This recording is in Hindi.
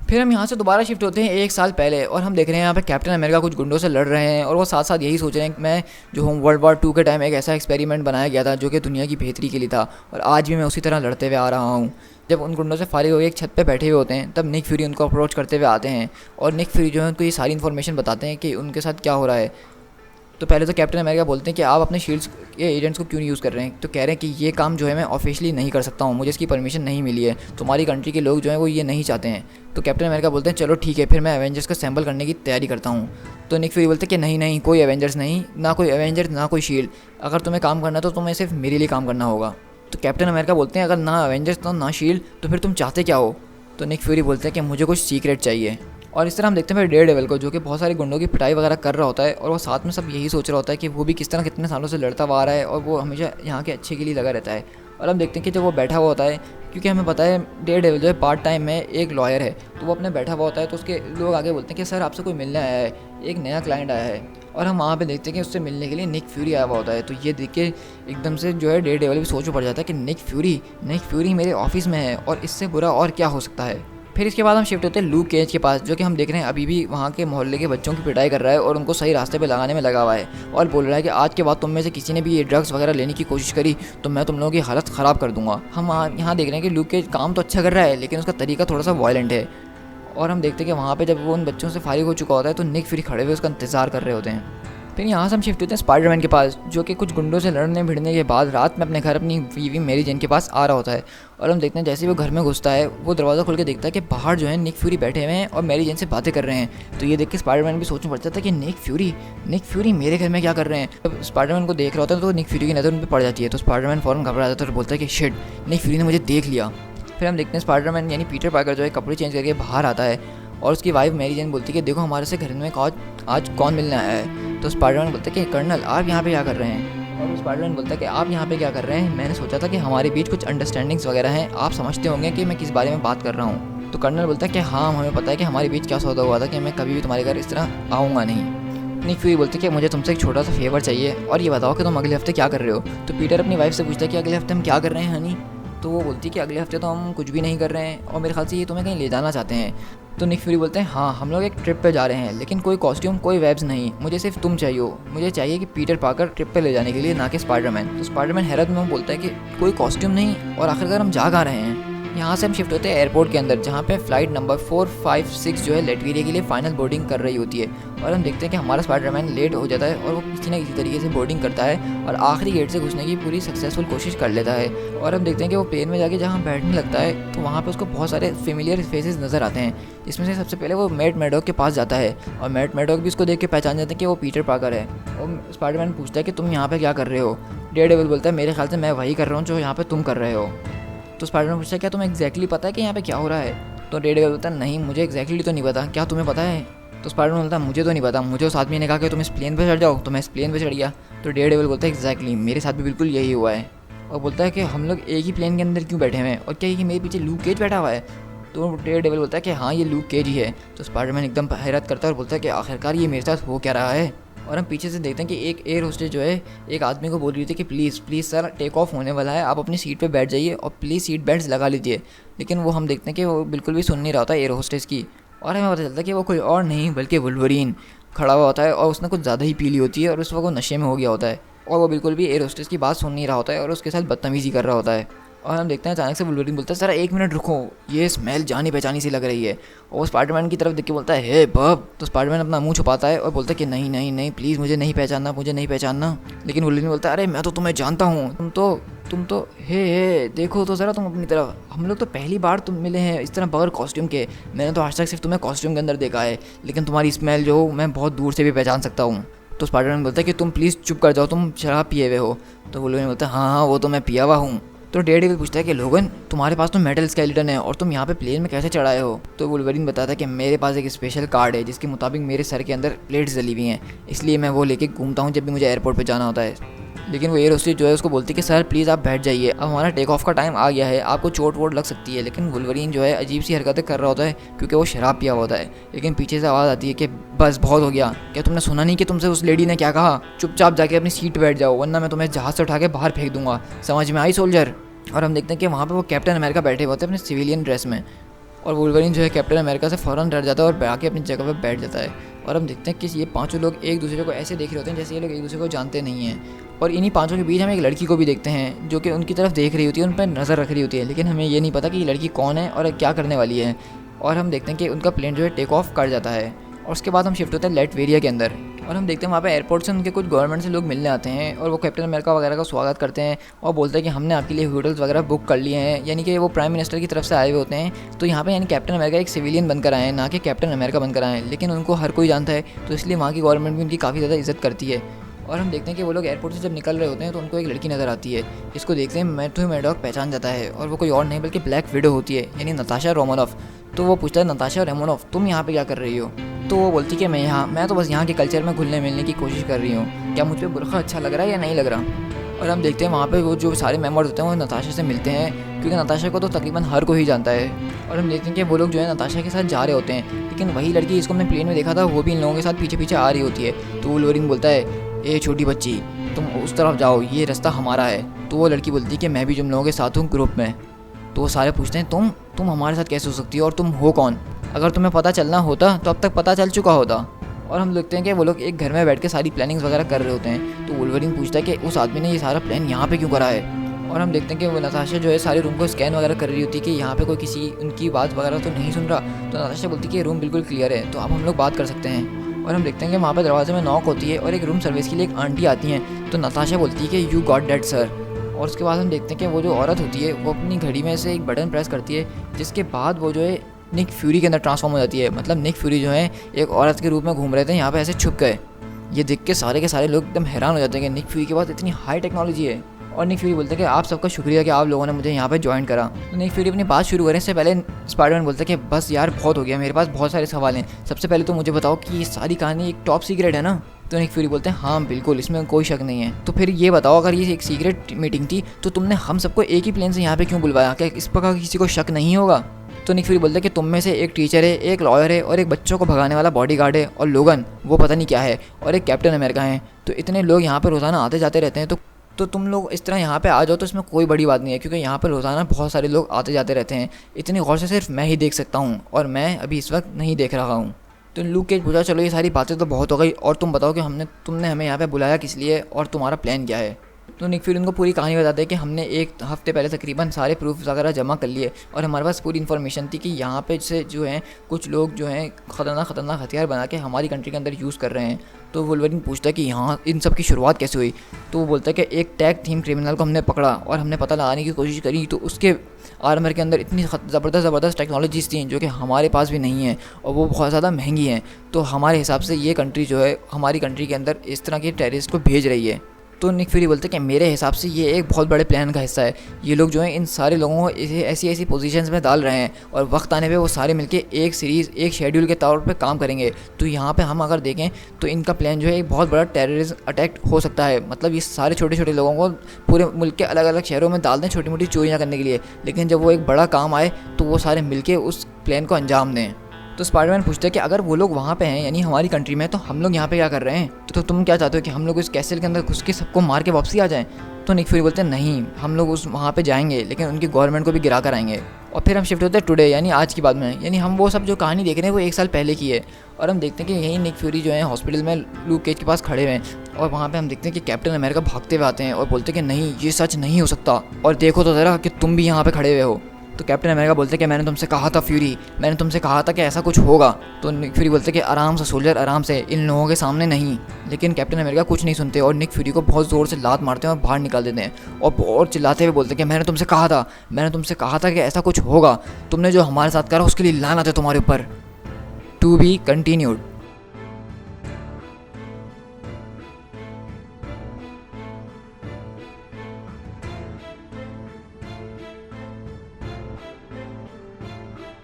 फिर हम यहाँ से दोबारा शिफ्ट होते हैं 1 साल पहले और हम देख रहे हैं यहाँ पे कैप्टन अमेरिका कुछ गुंडों से लड़ रहे हैं और वो साथ साथ यही सोच रहे हैं कि मैं जो हूँ वर्ल्ड वॉर 2 के टाइम एक ऐसा एक्सपेरिमेंट बनाया गया था जो कि दुनिया की बेहतरी के लिए था और आज भी मैं उसी तरह लड़ते हुए आ रहा हूँ। जब उन गुंडों से फारिग हो एक छत पे बैठे हुए होते हैं तब निक फ्यूरी उनको अप्रोच करते हुए आते हैं और निक फ्यूरी जो है उनको ये सारी इन्फॉर्मेशन बताते हैं कि उनके साथ क्या हो रहा है। तो पहले तो कैप्टन अमेरिका बोलते हैं कि आप अपने शील्ड्स के एजेंट्स को क्यों नहीं यूज़ कर रहे हैं। तो कह रहे हैं कि ये काम जो है मैं ऑफिशियली नहीं कर सकता हूँ, मुझे इसकी परमिशन नहीं मिली है, तुम्हारी कंट्री के लोग जो हैं वो ये नहीं चाहते हैं। तो कैप्टन अमेरिका बोलते हैं चलो ठीक है, फिर मैं एवेंजर्स का सैम्पल करने की तैयारी करता हूँ। तो निक फ्यूरी बोलते हैं कि नहीं नहीं, कोई एवेंजर्स नहीं, ना कोई एवेंजर्स ना कोई शील्ड, अगर तुम्हें काम करना है तो तुम्हें सिर्फ मेरे लिए काम करना होगा। तो कैप्टन अमेरिका बोलते हैं अगर ना एवेंजर्स तो ना शील्ड तो फिर तुम चाहते क्या हो। तो निक फ्यूरी बोलते हैं कि मुझे कुछ सीक्रेट चाहिए। और इस तरह हम देखते हैं फिर डेयरडेविल को जो कि बहुत सारे गुंडों की पिटाई वगैरह कर रहा होता है और वो साथ में सब यही सोच रहा होता है कि वो भी किस तरह कितने सालों से लड़ता हुआ आ रहा है और वो हमेशा यहाँ के अच्छे के लिए लगा रहता है। और हम देखते हैं कि जब वो बैठा हुआ होता है, क्योंकि हमें पता है डेयरडेविल जो है पार्ट टाइम में एक लॉयर है, तो वो अपने बैठा हुआ होता है तो उसके लोग आगे बोलते हैं कि सर आपसे कोई मिलने आया है, एक नया क्लाइंट आया है। और हम वहाँ पे देखते हैं कि उससे मिलने के लिए निक फ्यूरी आया हुआ होता है। तो ये देख के एकदम से जो है डेयरडेविल भी सोच में पड़ जाता है कि निक फ्यूरी मेरे ऑफिस में है और इससे बुरा और क्या हो सकता है। फिर इसके बाद हम शिफ्ट होते हैं लूक केज के पास जो कि हम देख रहे हैं अभी भी वहाँ के मोहल्ले के बच्चों की पिटाई कर रहा है और उनको सही रास्ते पे लगाने में लगा हुआ है और बोल रहा है कि आज के बाद तुम में से किसी ने भी ये ड्रग्स वगैरह लेने की कोशिश करी तो मैं तुम लोगों की हालत ख़राब कर दूंगा। हम यहाँ देख रहे हैं कि लूक केज काम तो अच्छा कर रहा है लेकिन उसका तरीका थोड़ा सा वायलेंट है। और हम देखते हैं कि वहाँ पर जब वो उन बच्चों से फारिग हो चुका होता है तो निक फ्यूरी खड़े हुए उसका इंतजार कर रहे होते हैं। फिर यहाँ से हम शिफ्ट होते हैं स्पाइडरमैन के पास जो कि कुछ गुंडों से लड़ने भिड़ने के बाद रात में अपने घर अपनी बीवी मेरी जेन के पास आ रहा होता है। और हम देखते हैं जैसे ही वो घर में घुसता है वो दरवाज़ा खोल के देखता है कि बाहर जो है निक फ्यूरी बैठे हुए हैं और मेरी जेन से बातें कर रहे हैं। तो ये देख के स्पाइडरमैन भी सोचना पड़ जाता है कि निक फ्यूरी मेरे घर में क्या कर रहे हैं। जब स्पाइडरमैन को देख रहा होता है तो निक फ्यूरी की नज़र उन पर पड़ जाती है तो स्पाइडरमैन फ़ौरन घबरा जाता है और बोलता है कि शिट, निक फ्यूरी ने मुझे देख लिया। फिर हम देखते हैं स्पाइडरमैन यानी पीटर पार्कर जो है कपड़े चेंज करके बाहर आता है और उसकी वाइफ मेरी जेन बोलती है कि देखो हमारे से घर में आज कौन मिलने आया है। तो स्पाइडरमैन बोलता है कि कर्नल आप यहाँ पे क्या कर रहे हैं। और स्पाइडरमैन बोलता है कि आप यहाँ पे क्या कर रहे हैं, मैंने सोचा था कि हमारे बीच कुछ अंडरस्टैंडिंग्स वगैरह हैं, आप समझते होंगे कि मैं किस बारे में बात कर रहा हूँ। तो कर्नल बोलता है कि हाँ हमें पता है कि हमारे बीच क्या सौदा हुआ था कि मैं कभी भी तुम्हारे घर इस तरह आऊँगा नहीं। निक फ्यूरी बोलते हैं कि मुझे तुमसे एक छोटा सा फेवर चाहिए और ये बताओ कि तुम अगले हफ्ते क्या कर रहे हो। तो पीटर अपनी वाइफ से पूछता है कि अगले हफ्ते हम क्या कर रहे हैं हनी। तो वो बोलती है कि अगले हफ्ते तो हम कुछ भी नहीं कर रहे हैं और मेरे ख्याल से ये तुम्हें कहीं ले जाना चाहते हैं। तो निक फ्यूरी बोलते हैं हाँ हम लोग एक ट्रिप पे जा रहे हैं लेकिन कोई कॉस्ट्यूम कोई वेब्स नहीं, मुझे सिर्फ तुम चाहिए हो, मुझे चाहिए कि पीटर पार्कर ट्रिप पे ले जाने के लिए ना कि स्पाइडरमैन। तो स्पाइडरमैन हैरत में बोलता है कि कोई कॉस्ट्यूम नहीं और आखिरकार हम जा कहाँ रहे हैं। यहाँ से हम शिफ्ट होते हैं एयरपोर्ट के अंदर जहाँ पे फ्लाइट नंबर 456 जो है लेटवीरिया के लिए फाइनल बोर्डिंग कर रही होती है। और हम देखते हैं कि हमारा स्पाइडरमैन लेट हो जाता है और वो किसी न किसी तरीके से बोर्डिंग करता है और आखिरी गेट से घुसने की पूरी सक्सेसफुल कोशिश कर लेता है। और हम देखते हैं कि वो प्लेन में जाके जहाँ बैठने लगता है तो वहाँ पर उसको बहुत सारे फेमिलियर फेसेस नज़र आते हैं। इसमें से सबसे पहले वो मैट मैडॉक के पास जाता है और मैट मैडॉक भी उसको देख के पहचान जाते हैं कि वो पीटर पार्कर है। और स्पाइडरमैन पूछता है कि तुम यहाँ पर क्या कर रहे हो। डेयरडेविल बोलता है मेरे ख्याल से मैं वही कर रहा हूँ जो यहाँ पर तुम कर रहे हो। तो स्पाइडरमैन पूछता है क्या तुम्हें एग्जैक्टली पता है कि यहाँ पे क्या हो रहा है। तो डेयरडेविल बोलता है नहीं मुझे एग्जैक्टली तो नहीं पता, क्या तुम्हें पता है। तो स्पाइडरमैन बोलता है मुझे तो नहीं पता, मुझे उस आदमी ने कहा कि तुम इस प्लेन पे चढ़ जाओ तो मैं इस प्लेन पे चढ़ गया। तो डेयरडेविल बोलता है एग्जैक्टली मेरे साथ भी बिल्कुल यही हुआ है। और बोलता है कि हम लोग एक ही प्लेन के अंदर क्यों बैठे हुए हैं और क्या ये मेरे पीछे लूक केज बैठा हुआ है। तो डेयरडेविल बोलता है कि हाँ ये लूक केज ही है। तो स्पाइडरमैन एकदम हैरत करता है और बोलता है कि आखिरकार ये मेरे साथ हो क्या रहा है। और हम पीछे से देखते हैं कि एक एयर होस्टेस जो है एक आदमी को बोल रही थी कि प्लीज़ सर टेक ऑफ होने वाला है, आप अपनी सीट पे बैठ जाइए और प्लीज़ सीट बेल्ट लगा लीजिए। लेकिन वो हम देखते हैं कि वो बिल्कुल भी सुन नहीं रहा होता एयर होस्टेस की। और हमें पता चलता है कि वो कोई और नहीं बल्कि वुल्वरीन खड़ा हुआ होता है और उसने कुछ ज़्यादा ही पी ली होती है और उस वक्त वो नशे में हो गया होता है और वो बिल्कुल भी एयर होस्टेस की बात सुन नहीं रहा होता है और उसके साथ बदतमीज़ी कर रहा होता है। और हम देखते हैं अचानक से वुल्वरीन बोलता है सर एक मिनट रुको, ये स्मेल जानी पहचानी सी लग रही है। और स्पाइडरमैन की तरफ देख के बोलता है हे बब। तो स्पाइडरमैन अपना मुंह छुपाता है और बोलता है कि नहीं नहीं नहीं प्लीज़ मुझे नहीं पहचानना। लेकिन वुल्वरीन बोलता है अरे मैं तो तुम्हें जानता हूँ, तुम तो हे देखो तो ज़रा तुम अपनी तरफ, हम लोग तो पहली बार तुम मिले हैं इस तरह बगैर कॉस्ट्यूम के, मैंने तो आज तक सिर्फ तुम्हें कॉस्ट्यूम के अंदर देखा है लेकिन तुम्हारी स्मेल जो मैं बहुत दूर से भी पहचान सकता हूँ। तो स्पाइडरमैन बोलता है कि तुम प्लीज़ चुप कर जाओ, तुम शराब पिए हुए हो। तो वुल्वरीन बोलता है हाँ वो तो मैं पिया हुआ हूँ। तो डेयरडेविल पूछता है कि लोगन तुम्हारे पास तो मेटल स्केलेटन है और तुम यहाँ पे प्लेन में कैसे चढ़ाए हो। तो वुल्वरीन बताता है कि मेरे पास एक स्पेशल कार्ड है जिसके मुताबिक मेरे सर के अंदर प्लेट्स जली हुई हैं, इसलिए मैं वो लेके घूमता हूँ जब भी मुझे एयरपोर्ट पे जाना होता है। लेकिन वो एयर होस्टेस जो है उसको बोलती है कि सर प्लीज़ आप बैठ जाइए, अब हमारा टेक ऑफ का टाइम आ गया है, आपको चोट वोट लग सकती है। लेकिन वुल्वरीन जो है अजीब सी हरकतें कर रहा होता है क्योंकि वो शराब पिया होता है। लेकिन पीछे से आवाज़ आती है कि बस बहुत हो गया, क्या तुमने सुना नहीं कि तुमसे उस लेडी ने क्या कहा, चुपचाप जाके अपनी सीट बैठ जाओ वरना मैं तुम्हें जहाज़ से उठा के बाहर फेंक दूंगा, समझ में आई सोल्जर। और हम देखते हैं कि वहाँ पे वो कैप्टन अमेरिका बैठे हुए होते हैं अपने सिविलियन ड्रेस में और वुल्वरीन जो है कैप्टन अमेरिका से फ़ौरन डर जाता है और आके अपनी जगह पर बैठ जाता है। और हम देखते हैं कि ये पांचों लोग एक दूसरे को ऐसे देख रहे होते हैं जैसे ये लोग एक दूसरे को जानते नहीं हैं। और इन्हीं पांचों के बीच हम एक लड़की को भी देखते हैं जो कि उनकी तरफ देख रही होती है, उन पर नज़र रख रही होती है, लेकिन हमें ये नहीं पता कि ये लड़की कौन है और क्या करने वाली है। और हम देखते हैं कि उनका प्लेन जो है टेक ऑफ कर जाता है। और उसके बाद हम शिफ्ट होते हैं लेटवेरिया के अंदर और हम देखते हैं वहाँ पे एयरपोर्ट से उनके कुछ गवर्नमेंट से लोग मिलने आते हैं और वो कैप्टन अमेरिका वगैरह का स्वागत करते हैं और बोलते हैं कि हमने आपके लिए होटल्स वगैरह बुक कर लिए हैं, यानी कि वो प्राइम मिनिस्टर की तरफ से आए हुए होते हैं। तो यहाँ पे यानी कैप्टन अमेरिका एक सिविलियन बनकर आए हैं, ना कि कैप्टन अमेरिका बनकर आए हैं, लेकिन उनको हर कोई जानता है, तो इसलिए वहाँ की गवर्नमेंट भी उनकी काफ़ी ज़्यादा इज्जत करती है। और हम देखते हैं कि वो लोग एयरपोर्ट से जब निकल रहे होते हैं तो उनको एक लड़की नज़र आती है, इसको देखते हैं मैथ्यू मैडॉक पहचान जाता है और वो कोई और नहीं बल्कि ब्लैक विडो होती है, यानी नताशा रोमानॉफ। तो वो पूछता है नताशा रोमानॉफ तुम यहाँ पे क्या कर रही हो? तो वो बोलती कि मैं तो बस यहाँ के कल्चर में घुलने मिलने की कोशिश कर रही हूँ, क्या मुझ पर बुर्का अच्छा लग रहा है या नहीं लग रहा? और हम देखते हैं वहाँ पे वो जो सारे मेंबर्स होते हैं वो नताशा से मिलते हैं, क्योंकि नताशा को तो तकरीबन हर कोई जानता है। और हम देखते हैं कि वो लोग जो है नताशा के साथ जा रहे होते हैं, लेकिन वही लड़की जिसको हमने प्लेन में देखा था वो भी इन लोगों के साथ पीछे पीछे आ रही होती है। तो वुल्वरीन बोलता है ए छोटी बच्ची तुम उस तरफ जाओ, ये रास्ता हमारा है। तो वो लड़की बोलती है कि मैं भी तुम लोगों के साथ हूँ ग्रुप में। तो वो सारे पूछते हैं तुम हमारे साथ कैसे हो सकती हो और तुम हो कौन? अगर तुम्हें पता चलना होता तो अब तक पता चल चुका होता। और हम देखते हैं कि वो लोग एक घर में बैठ के सारी प्लानिंग्स वगैरह कर रहे होते हैं। तो वुल्वरीन पूछता है कि उस आदमी ने ये सारा प्लान यहाँ पे क्यों करा है? और हम देखते हैं कि वो नताशा जो है सारे रूम को स्कैन वगैरह कर रही होती है कि यहाँ पे कोई किसी उनकी बात वगैरह तो नहीं सुन रहा। तो नताशा बोलती है कि रूम बिल्कुल क्लियर है, तो अब हम लोग बात कर सकते हैं। और हम देखते हैं कि वहाँ पे दरवाजे में नॉक होती है और एक रूम सर्विस के लिए एक आंटी आती हैं। तो नताशा बोलती है कि यू गॉट डेट सर। और उसके बाद हम देखते हैं कि वो जो औरत होती है वो अपनी घड़ी में से एक बटन प्रेस करती है, जिसके बाद वो जो है निक फ्यूरी के अंदर ट्रांसफॉर्म हो जाती है। मतलब निक फ्यूरी जो है एक औरत के रूप में घूम रहे थे, यहाँ पे ऐसे छुप गए। ये देख के सारे लोग एकदम हैरान हो जाते हैं कि निक फ्यूरी के पास इतनी हाई टेक्नोलॉजी है। और निक फ्यूरी बोलते हैं कि आप सबका शुक्रिया कि आप लोगों ने मुझे यहाँ पे ज्वाइन करा। तो निक फ्यूरी अपनी बात शुरू करें इससे पहले स्पाइडरमैन बोलता है कि बस यार बहुत हो गया, मेरे पास बहुत सारे सवाल हैं, सबसे पहले तो मुझे बताओ कि ये सारी कहानी एक टॉप सीक्रेट है ना? तो निक फ्यूरी बोलते हैं हाँ बिल्कुल, इसमें कोई शक नहीं है। तो फिर ये बताओ अगर ये एक सीक्रेट मीटिंग थी तो तुमने हम सबको एक ही प्लेन से यहाँ पे क्यों बुलवाया? क्या इस प्रकार किसी को शक नहीं होगा? तो निक फ्यूरी बोलते हैं कि तुम में से एक टीचर है, एक लॉयर है और एक बच्चों को भगाने वाला बॉडीगार्ड है, और लोगन वो पता नहीं क्या है, और एक कैप्टन अमेरिका है। तो इतने लोग यहाँ पर रोज़ाना आते जाते रहते हैं, तो तुम लोग इस तरह यहाँ पे आ जाओ तो इसमें कोई बड़ी बात नहीं है, क्योंकि यहाँ पर रोज़ाना बहुत सारे लोग आते जाते रहते हैं। इतनी गौर से सिर्फ मैं ही देख सकता हूँ और मैं अभी इस वक्त नहीं देख रहा हूँ। तो लूक केज पूछा चलो ये सारी बातें तो बहुत हो गई, और तुम बताओ कि तुमने हमें यहाँ पे बुलाया किस लिए और तुम्हारा प्लान क्या है? तो निक फ्यूरी उनको पूरी कहानी बताते हैं कि हमने एक हफ्ते पहले तकरीबन सारे प्रूफ वगैरह जमा कर लिए और हमारे पास पूरी इन्फॉर्मेशन थी कि यहाँ पे से जो है कुछ लोग जो हैं ख़तरनाक हथियार बना के हमारी कंट्री के अंदर यूज़ कर रहे हैं। तो वुल्वरीन पूछता है कि यहाँ इन सब की शुरुआत कैसे हुई? तो वो बोलता है कि एक टैग थीम क्रिमिनल को हमने पकड़ा और हमने पता लगाने की कोशिश करी, तो उसके आर्मर के अंदर इतनी ज़बरदस्त टेक्नोलॉजीज़ थी जो कि हमारे पास भी नहीं है और वो बहुत ज़्यादा महंगी हैं। तो हमारे हिसाब से ये कंट्री जो है हमारी कंट्री के अंदर इस तरह के टेररिस्ट को भेज रही है। तो निक फ्यूरी बोलते हैं कि मेरे हिसाब से ये एक बहुत बड़े प्लान का हिस्सा है। ये लोग जो हैं इन सारे लोगों को ऐसी पोजीशंस में डाल रहे हैं और वक्त आने पे वो सारे मिलके एक सीरीज़ एक शेड्यूल के तौर पे काम करेंगे। तो यहाँ पे हम अगर देखें तो इनका प्लान जो है एक बहुत बड़ा टेररिज्म अटैक हो सकता है। मतलब ये सारे छोटे छोटे लोगों को पूरे मुल्क के अलग अलग शहरों में डाल दें छोटी मोटी चोरियाँ करने के लिए, लेकिन जब वो एक बड़ा काम आए तो वो सारे मिलके उस प्लान को अंजाम दें। तो स्पाइडरमैन पूछता है कि अगर वो लोग वहाँ पे हैं यानी हमारी कंट्री में, तो हम लोग यहाँ पे क्या कर रहे हैं? तो तुम क्या चाहते हो कि हम लोग इस कैसल के अंदर घुस के सबको मार के वापसी आ जाएं? तो निक फ्यूरी बोलते हैं नहीं, हम लोग उस वहाँ पे जाएंगे लेकिन उनकी गवर्नमेंट को भी गिरा कर आएंगे। और फिर हम शिफ्ट होते हैं टुडे यानी आज की बात में, यानी हम वो सब जो कहानी देख रहे हैं वो 1 साल पहले की है। और हम देखते हैं कि यहीं निक फ्यूरी जो है हॉस्पिटल में लूक केज के पास खड़े हुए हैं और वहाँ पे हम देखते हैं कि कैप्टन अमेरिका भागते हुए आते हैं और बोलते हैं कि नहीं ये सच नहीं हो सकता, और देखो तो ज़रा कि तुम भी यहाँ पे खड़े हुए हो। तो कैप्टन अमेरिका बोलते हैं कि मैंने तुमसे कहा था फ्यूरी, मैंने तुमसे कहा था कि ऐसा कुछ होगा। तो निक फ्यूरी बोलते हैं कि आराम से सोल्जर, आराम से, इन लोगों के सामने नहीं। लेकिन कैप्टन अमेरिका कुछ नहीं सुनते और निक फ्यूरी को बहुत ज़ोर से लात मारते हैं और बाहर निकाल देते हैं और चिल्लाते हुए बोलते हैं कि मैंने तुमसे कहा था कि ऐसा कुछ होगा, तुमने जो हमारे साथ करा उसके लिए लानत है तुम्हारे ऊपर। To be continued.